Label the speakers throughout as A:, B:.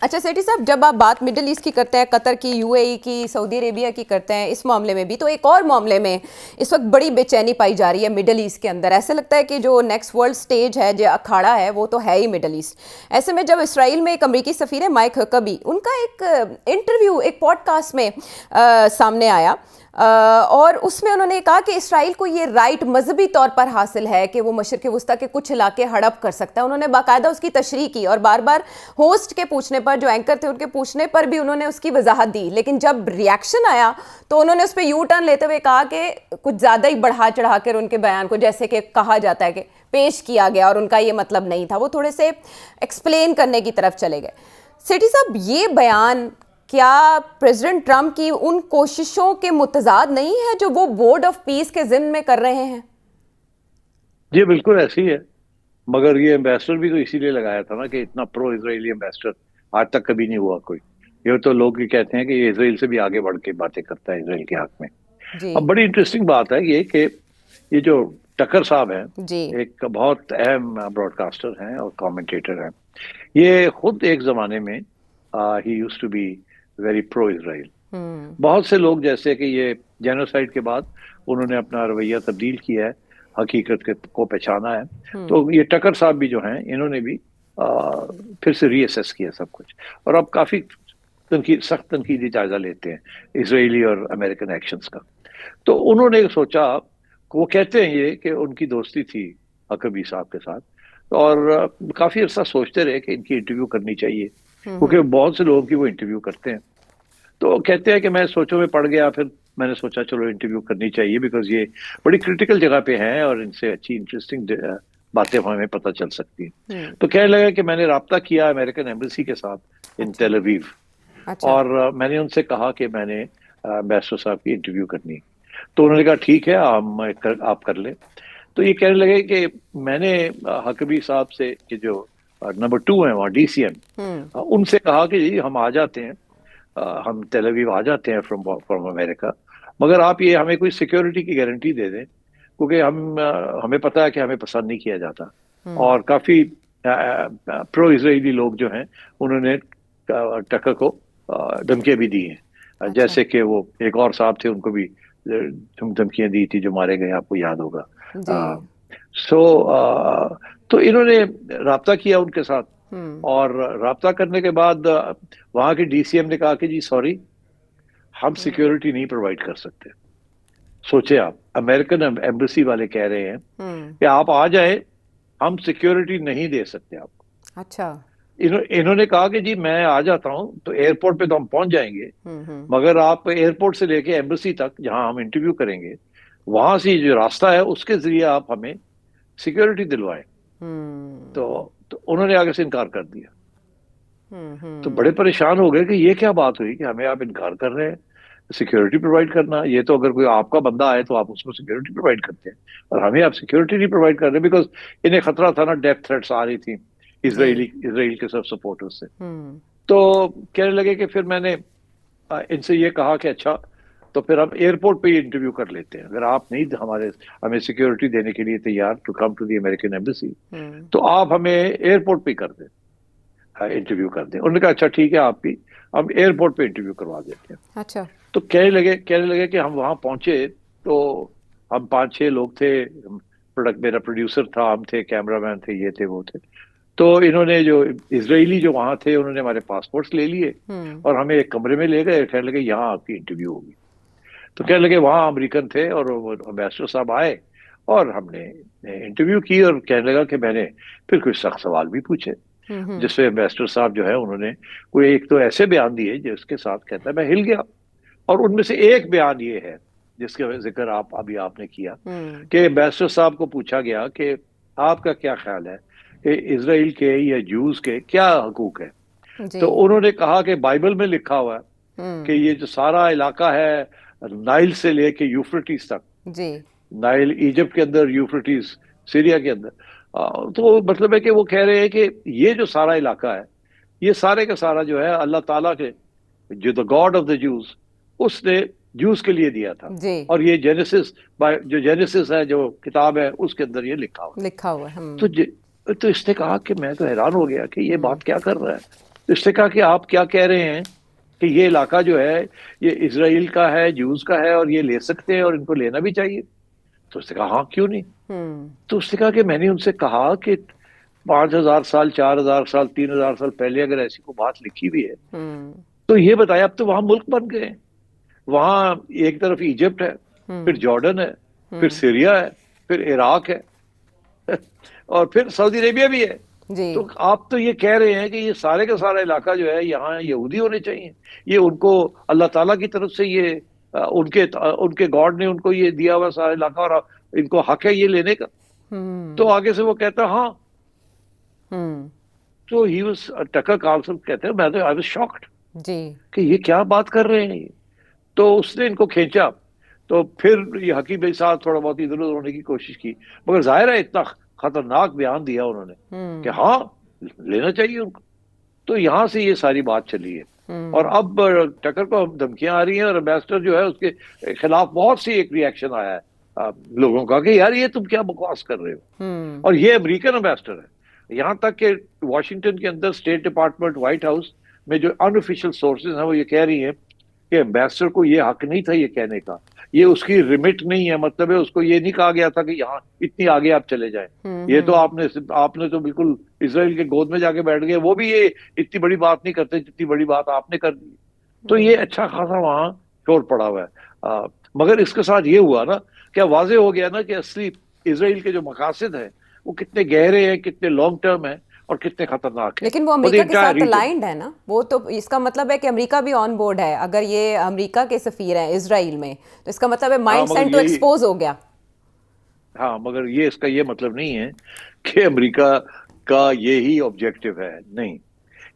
A: اچھا سیٹھی صاحب، جب آپ بات مڈل ایسٹ کی کرتے ہیں، قطر کی، یو اے ای کی، سعودی عربیہ کی کرتے ہیں اس معاملے میں بھی، تو ایک اور معاملے میں اس وقت بڑی بے چینی پائی جا رہی ہے مڈل ایسٹ کے اندر. ایسے لگتا ہے کہ جو نیکسٹ ورلڈ سٹیج ہے، جو اکھاڑا ہے، وہ تو ہے ہی مڈل ایسٹ. ایسے میں جب اسرائیل میں ایک امریکی سفیر ہے مائک ہکبی، ان کا ایک انٹرویو ایک پوڈ کاسٹ میں سامنے آیا، اور اس میں انہوں نے کہا کہ اسرائیل کو یہ رائٹ مذہبی طور پر حاصل ہے کہ وہ مشرق وسطیٰ کے کچھ علاقے ہڑپ کر سکتا ہے. انہوں نے باقاعدہ اس کی تشریح کی، اور بار بار ہوسٹ کے پوچھنے پر، جو اینکر تھے ان کے پوچھنے پر بھی انہوں نے اس کی وضاحت دی. لیکن جب ریاکشن آیا تو انہوں نے اس پہ یو ٹرن لیتے ہوئے کہا کہ کچھ زیادہ ہی بڑھا چڑھا کر ان کے بیان کو، جیسے کہ کہا جاتا ہے کہ پیش کیا گیا اور ان کا یہ مطلب نہیں تھا، وہ تھوڑے سے ایکسپلین کرنے کی طرف چلے گئے. سیٹھی صاحب، یہ بیان کیا پریزیڈنٹ ٹرمپ کی ان کوششوں کے متضاد نہیں ہے جو وہ بورڈ آف پیس کے ضمن میں کر رہے ہیں؟
B: جی بالکل ایسی ہے، مگر یہ ایمبیسڈر بھی تو اسی لیے لگایا تھا نا کہ اتنا پرو اسرائیلی ایمبیسڈر آج تک کبھی نہیں ہوا کوئی. یہ تو لوگ یہ کہتے ہیں کہ یہ اسرائیل سے بھی آگے بڑھ کے باتیں کرتا ہے اسرائیل کے حق میں.
A: جی
B: اب بڑی انٹرسٹنگ بات ہے یہ کہ یہ جو ٹکر صاحب ہیں،
A: جی
B: ایک بہت اہم براڈ کاسٹر ہیں اور کامنٹیٹر ہیں. یہ خود ایک زمانے میں ہی use to be very pro Israel. بہت سے لوگ جیسے کہ یہ جینوسائیڈ کے بعد انہوں نے اپنا رویہ تبدیل کیا ہے، حقیقت کو پہچانا ہے. تو یہ ٹکر صاحب بھی جو ہیں، انہوں نے بھی پھر سے ری اسیس کیا سب کچھ، اور اب کافی سخت تنقیدی جائزہ لیتے ہیں اسرائیلی اور امریکن ایکشنز کا. تو انہوں نے سوچا، وہ کہتے ہیں یہ کہ ان کی دوستی تھی حکبی صاحب کے ساتھ، اور کافی عرصہ سوچتے رہے کہ ان کی انٹرویو کرنی چاہیے، کیونکہ بہت سے لوگوں کی وہ انٹرویو کرتے ہیں. تو کہتے ہیں کہ میں سوچوں میں پڑ گیا، پھر میں نے سوچا چلو انٹرویو کرنی چاہیے، بیکاز یہ بڑی کرٹیکل جگہ پہ ہیں اور ان سے اچھی انٹرسٹنگ باتیں ہمیں پتہ چل سکتی ہیں. تو کہنے لگا کہ میں نے رابطہ کیا امریکن ایمبیسی کے ساتھ ان تیل اویو، اور میں نے ان سے کہا کہ میں نے ایمبیسڈر صاحب کی انٹرویو کرنی. تو انہوں نے کہا ٹھیک ہے آپ کر لیں. تو یہ کہنے لگے کہ میں نے حکبی صاحب سے کہ جو نمبر 2 ہیں وہاں ڈی سی ایم، ان سے کہا کہ جی ہم آ جاتے ہیں، ہم تیل اویو آ جاتے ہیں فرام امریکہ، مگر آپ یہ ہمیں کوئی سیکیورٹی کی گارنٹی دے دیں، کیونکہ ہمیں پتہ ہے کہ ہمیں پسند نہیں کیا جاتا. اور کافی پرو اسرائیلی لوگ جو ہیں انہوں نے ٹکر کو دھمکیاں بھی دی ہیں، جیسے کہ وہ ایک اور صاحب تھے، ان کو بھی دھمکیاں دی تھی جو مارے گئے، آپ کو یاد ہوگا. تو انہوں نے رابطہ کیا ان کے ساتھ، اور رابطہ کرنے کے بعد وہاں کے ڈی سی ایم نے کہا کہ جی سوری، ہم سیکیورٹی نہیں پرووائڈ کر سکتے. سوچے آپ، امریکن ایمبیسی والے کہہ رہے ہیں کہ آپ آ جائیں، ہم سیکیورٹی نہیں دے سکتے آپ کو.
A: اچھا.
B: انہوں نے کہا کہ جی میں آ جاتا ہوں تو ایئرپورٹ پہ تو ہم پہنچ جائیں گے، مگر آپ ایئرپورٹ سے لے کے ایمبیسی تک جہاں ہم انٹرویو کریں گے، وہاں سے جو راستہ ہے اس کے ذریعے آپ ہمیں سیکیورٹی دلوائیں. تو انہوں نے آگے سے انکار کر دیا. تو بڑے پریشان ہو گئے کہ یہ کیا بات ہوئی کہ ہمیں آپ انکار کر رہے ہیں سیکیورٹی پرووائڈ کرنا. یہ تو اگر کوئی آپ کا بندہ آئے تو آپ اس کو سیکیورٹی پرووائڈ کرتے ہیں، اور ہمیں آپ سیکیورٹی نہیں پرووائڈ کر رہے، بیکاز انہیں خطرہ تھا نا، ڈیتھ تھریٹس آ رہی تھی اسرائیل کے سب سپورٹرز سے. تو کہنے لگے کہ پھر میں نے ان سے یہ کہا کہ اچھا تو پھر ہم ایئرپورٹ پہ ہی انٹرویو کر لیتے ہیں، اگر آپ نہیں ہمیں سیکیورٹی دینے کے لیے تیار to come to the American embassy, تو آپ ہمیں ایئرپورٹ پہ کر دیں، انٹرویو کر دیں. انہوں نے کہا اچھا ٹھیک ہے، آپ کی ہم ایئرپورٹ پہ انٹرویو کروا دیتے ہیں.
A: اچھا.
B: تو کہنے لگے کہ ہم وہاں پہنچے تو ہم 5-6 لوگ تھے، میرا پروڈیوسر تھا، ہم تھے، کیمرہ مین تھے، یہ تھے وہ تھے. تو انہوں نے جو اسرائیلی جو وہاں تھے انہوں نے ہمارے پاسپورٹس لے لیے اور ہمیں ایک کمرے میں لے گئے. کہنے لگے یہاں آپ کی انٹرویو ہوگی. تو کہنے لگے وہاں امریکن تھے اور وہ ایمبیسڈر صاحب آئے اور ہم نے انٹرویو کی. اور کہنے لگا کہ میں نے پھر کچھ سخت سوال بھی پوچھے، جس سے ایمبیسڈر صاحب جو ہے انہوں نے کوئی ایک تو ایسے بیان دیے جس کے ساتھ کہتا ہے میں ہل گیا. اور ان میں سے ایک بیان یہ ہے جس کا ذکر آپ نے کیا کہ ایمبیسڈر صاحب کو پوچھا گیا کہ آپ کا کیا خیال ہے کہ اسرائیل کے یا جوز کے کیا حقوق ہے. تو انہوں نے کہا کہ بائبل میں لکھا ہوا ہے کہ یہ جو سارا علاقہ ہے نائل سے لے کے یوفرٹیز تک، نائل ایجپٹ کے اندر، یوفرٹیز سیریا کے اندر، تو مطلب ہے کہ وہ کہہ رہے ہیں کہ یہ جو سارا علاقہ ہے یہ سارے کا سارا جو ہے اللہ تعالیٰ کے جو دا گاڈ آف دا جوز اس نے جوز کے لیے دیا تھا. اور یہ جینیسس ہے جو کتاب ہے اس کے اندر یہ لکھا ہوا ہے. تو اس نے کہا کہ میں تو حیران ہو گیا کہ یہ بات کیا کر رہا ہے. اس نے کہا کہ آپ کیا کہہ رہے ہیں کہ یہ علاقہ جو ہے یہ اسرائیل کا ہے، جوز کا ہے، اور یہ لے سکتے ہیں اور ان کو لینا بھی چاہیے؟ تو اس نے کہا ہاں کیوں نہیں. تو اس نے کہا کہ میں نے ان سے کہا کہ 5,000 سال، 4,000 سال، 3,000 سال پہلے اگر ایسی کوئی بات لکھی ہوئی ہے تو یہ بتایا. اب تو وہاں ملک بن گئے ہیں. وہاں ایک طرف ایجپٹ ہے، پھر جارڈن ہے، پھر سیریا ہے، پھر عراق ہے اور پھر سعودی عربیہ بھی ہے.
A: جی
B: تو آپ تو یہ کہہ رہے ہیں کہ یہ سارے کا سارا علاقہ جو ہے یہاں یہودی ہونے چاہیے. یہ ان کو اللہ تعالیٰ کی طرف سے یہ ان کے گاڈ نے ان کو یہ دیا ہوا سارا علاقہ، اور ان کو حق ہے یہ لینے کا. تو آگے سے وہ کہتا ہاں. تو ہی واز ٹکر کارلسن کہتے ہیں میں تو آئی واز شاکڈ
A: جی
B: کہ یہ کیا بات کر رہے ہیں یہ. تو اس نے ان کو کھینچا. تو پھر یہ حکیم بھائی صاحب تھوڑا بہت ادھر ادھر ہونے کی کوشش کی، مگر ظاہر ہے اتنا خطرناک بیان دیا انہوں نے کہ ہاں لینا چاہیے ان کو. تو یہاں سے یہ ساری بات چلی ہے. اور اب ٹکر کو دھمکیاں آ رہی ہیں، اور امبیسڈر جو ہے اس کے خلاف بہت سی ایک ریئیکشن آیا ہے لوگوں کا کہ یار یہ تم کیا بکواس کر رہے ہو. اور یہ امریکن امبیسڈر ہے. یہاں تک کہ واشنگٹن کے another state department white house میں جو ان آفیشیل سورسز ہیں وہ یہ کہہ رہی ہیں کہ امبیسڈر کو یہ حق نہیں تھا یہ کہنے کا، یہ اس کی ریمٹ نہیں ہے. مطلب ہے اس کو یہ نہیں کہا گیا تھا کہ یہاں اتنی آگے آپ چلے جائیں. یہ تو آپ نے تو بالکل اسرائیل کے گود میں جا کے بیٹھ گئے. وہ بھی یہ اتنی بڑی بات نہیں کرتے جتنی بڑی بات آپ نے کر دی. تو یہ اچھا خاصا وہاں شور پڑا ہوا ہے. مگر اس کے ساتھ یہ ہوا نا، کیا واضح ہو گیا نا کہ اصلی اسرائیل کے جو مقاصد ہیں وہ کتنے گہرے ہیں، کتنے لانگ ٹرم ہیں، اور کتنے خطرناک ہیں.
A: لیکن وہ امریکہ کے ساتھ الائنڈ ہے نا. وہ تو اس کا مطلب ہے کہ امریکہ بھی آن بورڈ ہے. اگر یہ امریکہ کے سفیر ہیں اسرائیل میں تو اس کا مطلب ہے مائنڈ سیٹ تو ایکسپوز ہو گیا.
B: ہاں مگر یہ اس کا یہ مطلب نہیں ہے کہ امریکہ کا یہی آبجیکٹو ہے. نہیں،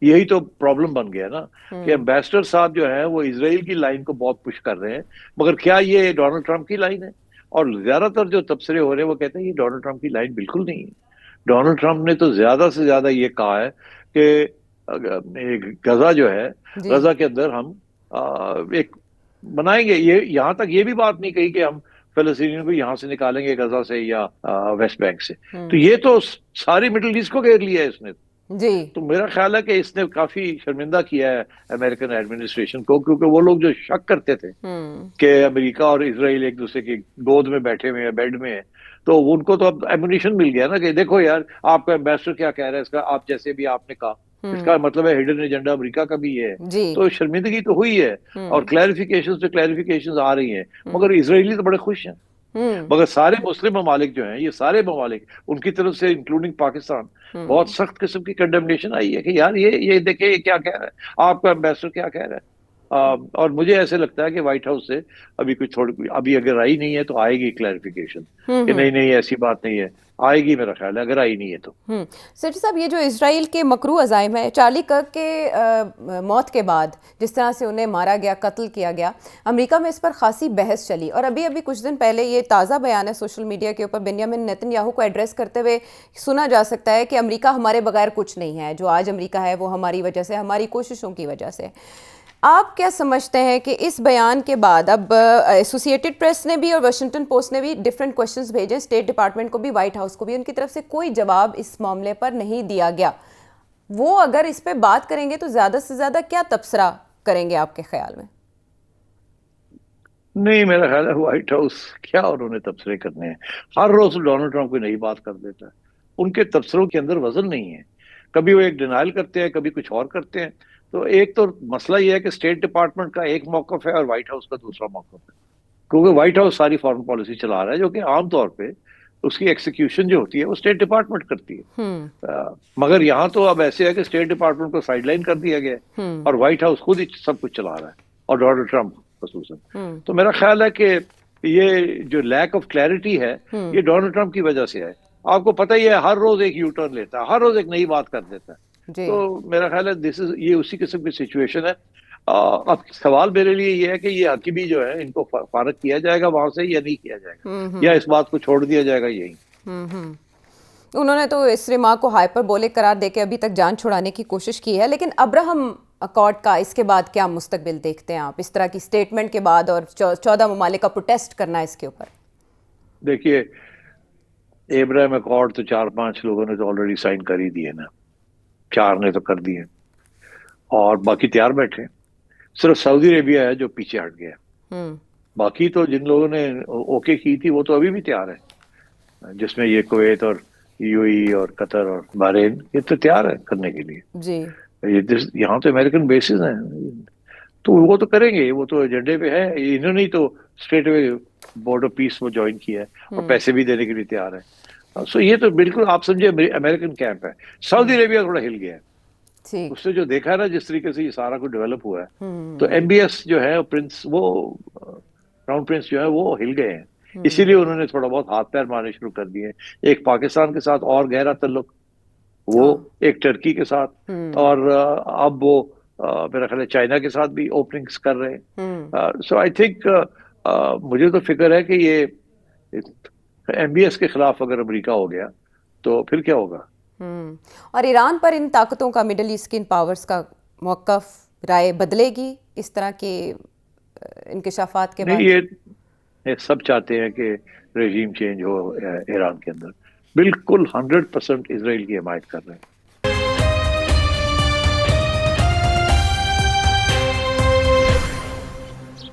B: یہی تو پرابلم بن گیا نا کہ امبیسڈر صاحب جو ہیں وہ اسرائیل کی لائن کو بہت پش کر رہے ہیں، مگر کیا یہ ڈونلڈ ٹرمپ کی لائن ہے؟ اور زیادہ تر جو تبصرے ہو رہے ہیں وہ کہتے ہیں یہ ڈونلڈ ٹرمپ کی لائن بالکل نہیں ہے. ڈونلڈ ٹرمپ نے تو زیادہ سے زیادہ یہ کہا ہے کہ غزہ جو ہے، غزہ کے اندر ہم ایک بنائیں گے. یہ یہاں تک یہ بھی بات نہیں کہی کہ ہم فلسطینیوں کو یہاں سے نکالیں گے غزہ سے یا ویسٹ بینک سے. تو یہ تو ساری مڈل ایسٹ کو گھیر لیا ہے اس نے.
A: جی
B: تو میرا خیال ہے کہ اس نے کافی شرمندہ کیا ہے امریکن ایڈمنسٹریشن کو، کیونکہ وہ لوگ جو شک کرتے تھے کہ امریکہ اور اسرائیل ایک دوسرے کی گود میں بیٹھے ہوئے ہیں، بیڈ میں ہیں، تو ان کو تو اب ایمونیشن مل گیا نا کہ دیکھو یار آپ کا امبیسڈر کیا کہہ رہا ہے، اس کا آپ جیسے بھی آپ نے کہا اس کا مطلب ہے ہڈن ایجنڈا امریکہ کا بھی ہے. تو شرمندگی تو ہوئی ہے اور کلیریفیکیشن آ رہی ہیں، مگر اسرائیلی تو بڑے خوش ہیں. مگر سارے مسلم ممالک جو ہیں، یہ سارے ممالک ان کی طرف سے انکلوڈنگ پاکستان بہت سخت قسم کی کنڈمنیشن آئی ہے کہ یار یہ دیکھیں یہ کیا کہہ رہا ہے، آپ کا امبیسڈر کیا کہہ رہا ہے. اور مجھے ایسے لگتا ہے کہ وائٹ ہاؤس سے ابھی کچھ ابھی اگر آئی نہیں ہے تو آئے گی کلیریفیکیشن کہ نہیں ایسی بات نہیں ہے. آئے گی میرا خیال ہے اگر آئی نہیں ہے تو.
A: سیٹھی صاحب یہ جو اسرائیل کے مکروہ عزائم ہے، چارلی کرک کے موت کے بعد جس طرح سے انہیں مارا گیا، قتل کیا گیا، امریکہ میں اس پر خاصی بحث چلی. اور ابھی کچھ دن پہلے یہ تازہ بیان ہے سوشل میڈیا کے اوپر بنیامن نیتن یاہو کو ایڈریس کرتے ہوئے سنا جا سکتا ہے کہ امریکہ ہمارے بغیر کچھ نہیں ہے. جو آج امریکہ ہے وہ ہماری وجہ سے، ہماری کوششوں کی وجہ سے. آپ کیا سمجھتے ہیں کہ اس بیان کے بعد اب ایسوسیٹڈ پریس نے بھی اور واشنگٹن پوسٹ نے بھی ڈیفرنٹ کوشچنز بھیجے، اسٹیٹ ڈپارٹمنٹ کو بھی، وائٹ ہاؤس کو بھی، ان کی طرف سے کوئی جواب اس معاملے پر نہیں دیا گیا. وہ اگر اس پہ بات کریں گے تو زیادہ سے زیادہ کیا تبصرہ کریں گے آپ کے خیال میں؟
B: نہیں میرا خیال ہے وائٹ ہاؤس کیا انہوں نے تبصرے کرنے ہیں. ہر روز ڈونلڈ ٹرمپ کوئی نئی بات کر دیتا ہے. ان کے تبصروں کے اندر وزن نہیں ہے. کبھی وہ ایک ڈینائل کرتے ہیں، کبھی کچھ اور کرتے ہیں. تو ایک تو مسئلہ یہ ہے کہ اسٹیٹ ڈپارٹمنٹ کا ایک موقف ہے اور وائٹ ہاؤس کا دوسرا موقف ہے. کیونکہ وائٹ ہاؤس ساری فارن پالیسی چلا رہا ہے جو کہ عام طور پہ اس کی ایکسیکیوشن جو ہوتی ہے وہ اسٹیٹ ڈپارٹمنٹ کرتی ہے. مگر یہاں تو اب ایسے ہے کہ اسٹیٹ ڈپارٹمنٹ کو سائڈ لائن کر دیا گیا ہے اور وائٹ ہاؤس خود ہی سب کچھ چلا رہا ہے، اور ڈونلڈ ٹرمپ خصوصاً. تو میرا خیال ہے کہ یہ جو لیک آف کلیئرٹی ہے یہ ڈونلڈ ٹرمپ کی وجہ سے ہے. آپ کو پتہ ہی ہے ہر روز ایک یو ٹرن لیتا ہے، ہر روز ایک نئی بات کر دیتا ہے. تو میرا خیال ہے یہ اسی قسم کی سچویشن ہے. اب سوال میرے لیے یہ ہے کہ یہ حکیمی جو ہے ان کو فارغ کیا جائے گا وہاں سے یا نہیں کیا جائے گا، یا اس بات کو چھوڑ دیا جائے گا. یہی
A: انہوں نے تو اسرے ماں کو ہائپر بولک قرار دے کے ابھی تک جان چھڑانے کی کوشش کی ہے. لیکن ابراہم اکارڈ کا اس کے بعد کیا مستقبل دیکھتے ہیں آپ، اس طرح کی سٹیٹمنٹ کے بعد اور 14 ممالک کا پروٹیسٹ کرنا اس کے اوپر؟
B: دیکھیے ابراہم اکارڈ تو 4-5 لوگوں نے تو آلریڈی سائن کر ہی دیے نا، 4 نے تو کر دیے. اور باقی تیار بیٹھے ہیں. صرف سعودی عربیہ ہے جو پیچھے ہٹ گیا. باقی تو جن لوگوں نے اوکے کی تھی وہ تو ابھی بھی تیار ہے، جس میں یہ کویت اور یو ای اور قطر اور بحرین، یہ تو تیار ہے کرنے کے لیے.
A: جی
B: یہاں تو امریکن بیسز ہیں، تو وہ تو کریں گے، وہ تو ایجنڈے پہ ہے. انہوں نے تو straight away board of peace وہ جوائن کیا ہے اور پیسے بھی دینے کے لیے تیار ہے. سو یہ تو بالکل آپ سمجھے امریکن کیمپ ہے. سعودی عربیہ تھوڑا ہل گیا ہے،
A: ٹھیک.
B: اس نے جو دیکھا ہے نا جس طریقے سے یہ سارا کچھ ڈیولپ ہوا ہے، تو ایم بی ایس جو ہے پرنس، وہ کراؤن پرنس جو ہے وہ ہل گئے ہیں. اسی لیے انہوں نے تھوڑا بہت ہاتھ پیر مارنے شروع کر دیے. ایک پاکستان کے ساتھ اور گہرا تعلق، وہ ایک ٹرکی کے ساتھ، اور اب وہ میرا خیال ہے چائنا کے ساتھ بھی اوپننگز کر رہے ہیں. سو آئی تھنک مجھے تو فکر ہے کہ یہ ایم بی ایس کے خلاف اگر امریکہ ہو گیا تو پھر کیا ہوگا.
A: اور ایران پر ان طاقتوں کا، مڈل ایسٹ کی ان پاورز کا موقف، رائے بدلے گی اس طرح کے انکشافات کے بعد؟
B: نہیں، یہ سب چاہتے ہیں کہ رژیم چینج ہو ایران کے اندر. بالکل 100% اسرائیل کی حمایت کر رہے ہیں.